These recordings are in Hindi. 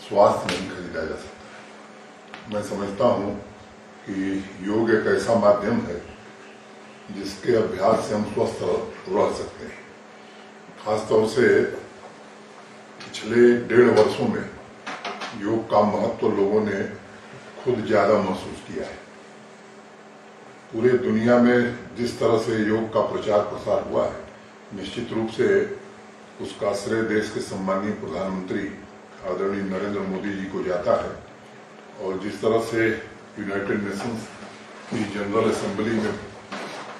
स्वास्थ्य नहीं खरीदा जा सकता। मैं समझता हूं कि योग एक ऐसा माध्यम है जिसके अभ्यास से हम स्वस्थ रह सकते हैं। खासतौर से पिछले 1.5 वर्षों में योग का महत्व लोगों ने खुद ज्यादा महसूस किया है। पूरे दुनिया में जिस तरह से योग का प्रचार प्रसार हुआ है, निश्चित रूप से उसका श्रेय देश के सम्मानीय प्रधानमंत्री आदरणीय नरेंद्र मोदी जी को जाता है। और जिस तरह से यूनाइटेड नेशंस की जनरल असेंबली में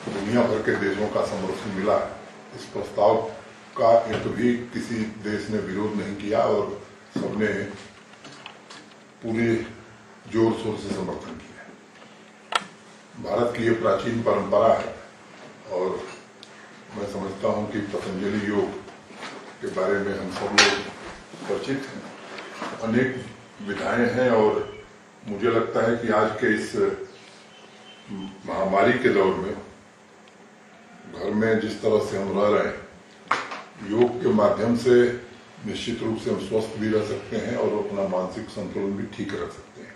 दुनिया भर के देशों का समर्थन मिला, इस प्रस्ताव का एक भी किसी देश ने विरोध नहीं किया और सबने पूरे जोर शोर से समर्थन किया। भारत की ये प्राचीन परंपरा है और मैं समझता हूं कि पतंजलि योग के बारे में हम सब लोग परिचित हैं। अनेक विधाएं हैं और मुझे लगता है कि आज के इस महामारी के दौर में घर में जिस तरह से हम रह रहे हैं, योग के माध्यम से निश्चित रूप से हम स्वस्थ भी रह सकते हैं और अपना मानसिक संतुलन भी ठीक रख सकते हैं।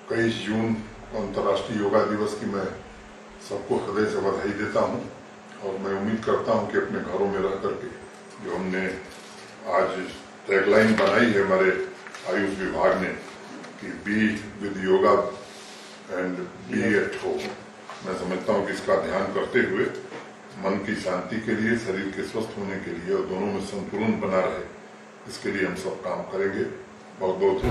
21 जून अंतर्राष्ट्रीय योगा दिवस की मैं सबको हृदय से बधाई देता हूं और मैं उम्मीद करता हूं कि अपने घरों में रह करके जो हमने आज टैगलाइन बनाई है हमारे आयुष विभाग ने कि be with yoga and be at home, मैं समझता हूं कि इसका ध्यान करते हुए मन की शांति के लिए, शरीर के स्वस्थ होने के लिए और दोनों में संतुलन बना रहे, इसके लिए हम सब काम करेंगे। बहुत बहुत